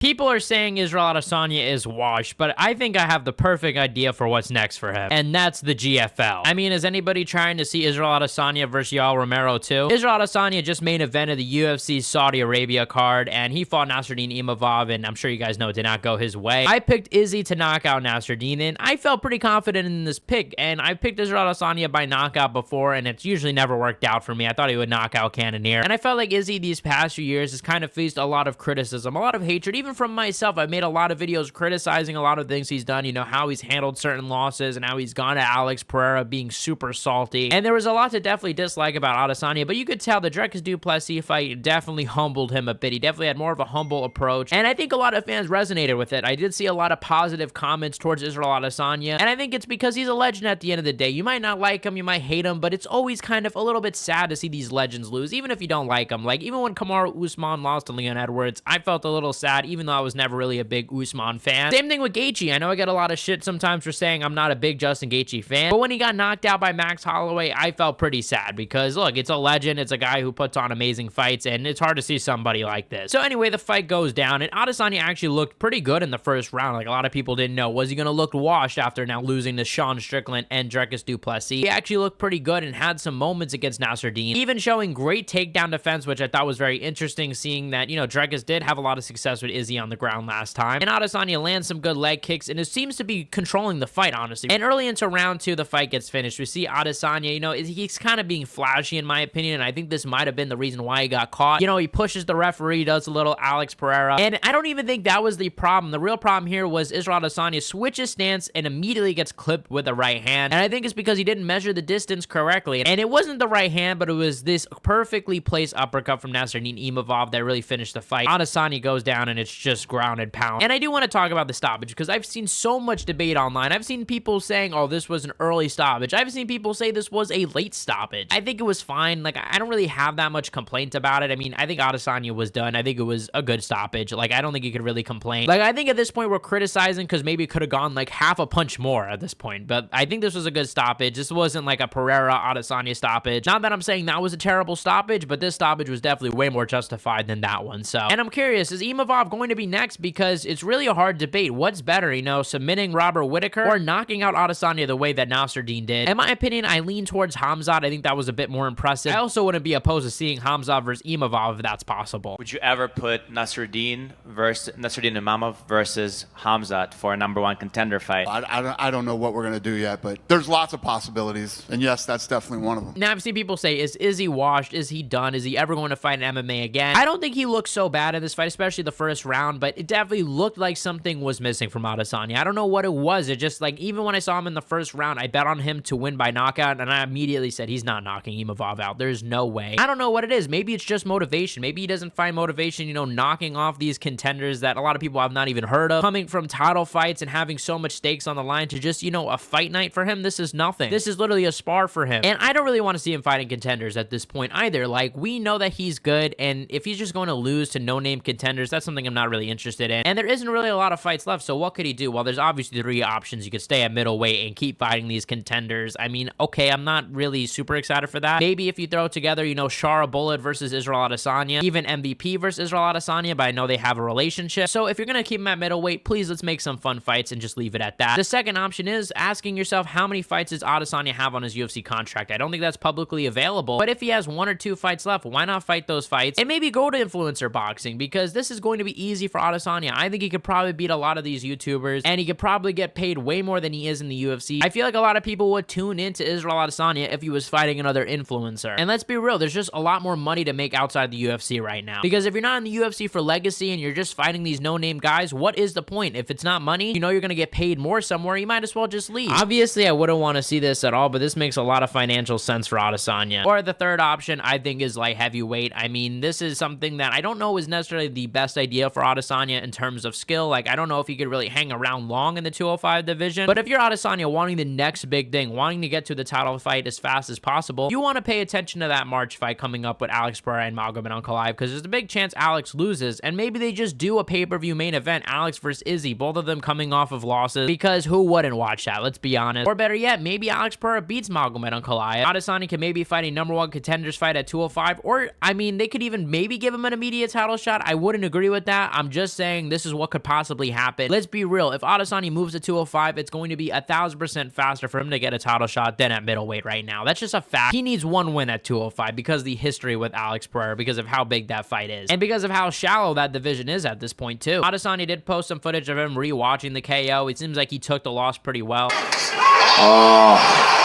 People are saying Israel Adesanya is washed, but I think I have the perfect idea for what's next for him, and that's the GFL. I mean, is anybody trying to see Israel Adesanya versus Yoel Romero too? Israel Adesanya just main evented the UFC Saudi Arabia card, and he fought Nassourdine Imavov, and I'm sure you guys know it did not go his way. I picked Izzy to knock out Nassourdine, and I felt pretty confident in this pick, and I picked Israel Adesanya by knockout before, and it's usually never worked out for me. I thought he would knock out Cannonier, and I felt like Izzy these past few years has kind of faced a lot of criticism, a lot of hatred, even from myself. I've made a lot of videos criticizing a lot of things he's done, you know, how he's handled certain losses and how he's gone to Alex Pereira being super salty. And there was a lot to definitely dislike about Adesanya, but you could tell the Dricus du Plessis fight definitely humbled him a bit. He definitely had more of a humble approach, and I think a lot of fans resonated with it. I did see a lot of positive comments towards Israel Adesanya, and I think it's because he's a legend at the end of the day. You might not like him, you might hate him, but it's always kind of a little bit sad to see these legends lose, even if you don't like them. Like, even when Kamaru Usman lost to Leon Edwards, I felt a little sad, even though I was never really a big Usman fan. Same thing with Gaethje. I know I get a lot of shit sometimes for saying I'm not a big Justin Gaethje fan, but when he got knocked out by Max Holloway, I felt pretty sad because, look, it's a legend. It's a guy who puts on amazing fights, and it's hard to see somebody like this. So anyway, the fight goes down, and Adesanya actually looked pretty good in the first round. Like, a lot of people didn't know. Was he going to look washed after now losing to Sean Strickland and Dricus du Plessis? He actually looked pretty good and had some moments against Nassourdine, even showing great takedown defense, which I thought was very interesting, seeing that, you know, Dricus did have a lot of success with Izzy on the ground last time, and Adesanya lands some good leg kicks, and it seems to be controlling the fight, honestly. And early into round 2, the fight gets finished. We see Adesanya, you know, he's kind of being flashy in my opinion, and I think this might have been the reason why he got caught. You know, he pushes the referee, does a little Alex Pereira, and I don't even think that was the problem. The real problem here was Israel Adesanya switches stance and immediately gets clipped with the right hand, and I think it's because he didn't measure the distance correctly, and it wasn't the right hand, but it was this perfectly placed uppercut from Nassourdine Imavov that really finished the fight. Adesanya goes down, and it's just ground and pound. And I do want to talk about the stoppage because I've seen so much debate online. I've seen people saying, oh, this was an early stoppage. I've seen people say this was a late stoppage. I think it was fine. Like, I don't really have that much complaint about it. I mean, I think Adesanya was done. I think it was a good stoppage. Like, I don't think you could really complain. Like, I think at this point we're criticizing because maybe it could have gone like half a punch more at this point, but I think this was a good stoppage. This wasn't like a Pereira Adesanya stoppage. Not that I'm saying that was a terrible stoppage, but this stoppage was definitely way more justified than that one. So, and I'm curious, is Imavov going to be next? Because it's really a hard debate. What's better, you know, submitting Robert Whittaker or knocking out Adesanya the way that Nassourdine did? In my opinion, I lean towards Khamzat. I think that was a bit more impressive. I also wouldn't be opposed to seeing Khamzat versus Imavov if that's possible. Would you ever put Nassourdine Imavov versus Khamzat for a #1 contender fight? I don't know what we're going to do yet, but there's lots of possibilities, and yes, that's definitely one of them. Now, I've seen people say, is he washed? Is he done? Is he ever going to fight in MMA again? I don't think he looked so bad in this fight, especially the first round, but it definitely looked like something was missing from Adesanya. I don't know what it was. It just, like, even when I saw him in the first round, I bet on him to win by knockout, and I immediately said he's not knocking Imavov out. There's no way. I don't know what it is. Maybe it's just motivation. Maybe he doesn't find motivation, you know, knocking off these contenders that a lot of people have not even heard of, coming from title fights and having so much stakes on the line to just, you know, a fight night for him. This is nothing. This is literally a spar for him, and I don't really want to see him fighting contenders at this point either. Like, we know that he's good, and if he's just going to lose to no-name contenders, that's something I'm not really interested in, and there isn't really a lot of fights left, so what could he do? Well, there's obviously 3 options. You could stay at middleweight and keep fighting these contenders. I mean, okay, I'm not really super excited for that. Maybe if you throw together, you know, Shara Bullet versus Israel Adesanya, even MVP versus Israel Adesanya, but I know they have a relationship. So if you're going to keep him at middleweight, please let's make some fun fights and just leave it at that. The second option is asking yourself, how many fights does Adesanya have on his UFC contract? I don't think that's publicly available, but if he has 1 or 2 fights left, why not fight those fights and maybe go to influencer boxing? Because this is going to be easy for Adesanya. I think he could probably beat a lot of these YouTubers, and he could probably get paid way more than he is in the UFC. I feel like a lot of people would tune into Israel Adesanya if he was fighting another influencer. And let's be real, there's just a lot more money to make outside the UFC right now. Because if you're not in the UFC for legacy and you're just fighting these no-name guys, what is the point? If it's not money, you know you're going to get paid more somewhere, you might as well just leave. Obviously, I wouldn't want to see this at all, but this makes a lot of financial sense for Adesanya. Or the third option, I think, is light heavyweight. I mean, this is something that I don't know is necessarily the best idea for Adesanya in terms of skill. Like, I don't know if he could really hang around long in the 205 division, but if you're Adesanya wanting the next big thing, wanting to get to the title fight as fast as possible, you want to pay attention to that March fight coming up with Alex Pereira and Magomed Ankalaev, because there's a big chance Alex loses, and maybe they just do a pay-per-view main event, Alex versus Izzy, both of them coming off of losses, because who wouldn't watch that? Let's be honest. Or better yet, maybe Alex Pereira beats Magomed Ankalaev. Adesanya can maybe fight a #1 contenders fight at 205, or, I mean, they could even maybe give him an immediate title shot. I wouldn't agree with that. that. I'm just saying this is what could possibly happen. Let's be real. If Adesanya moves to 205, it's going to be 1,000% faster for him to get a title shot than at middleweight right now. That's just a fact. He needs one win at 205 because of the history with Alex Pereira, because of how big that fight is, and because of how shallow that division is at this point too. Adesanya did post some footage of him rewatching the KO. It seems like he took the loss pretty well. Oh.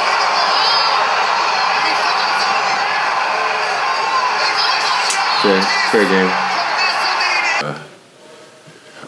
Fair game.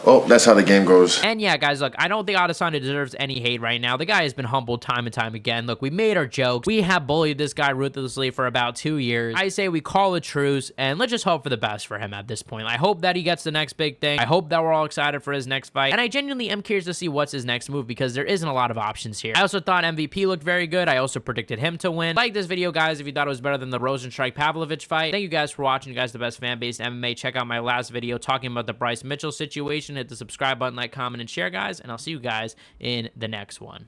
Oh, that's how the game goes. And yeah, guys, look, I don't think Adesanya deserves any hate right now. The guy has been humbled time and time again. Look, we made our jokes. We have bullied this guy ruthlessly for about 2 years. I say we call a truce, and let's just hope for the best for him at this point. I hope that he gets the next big thing. I hope that we're all excited for his next fight. And I genuinely am curious to see what's his next move, because there isn't a lot of options here. I also thought MVP looked very good. I also predicted him to win. Like this video, guys, if you thought it was better than the Rosenstrike-Pavlovich fight. Thank you guys for watching. You guys are the best fan base in MMA. Check out my last video talking about the Bryce Mitchell situation. Hit the subscribe button, like, comment, and share, guys, and I'll see you guys in the next one.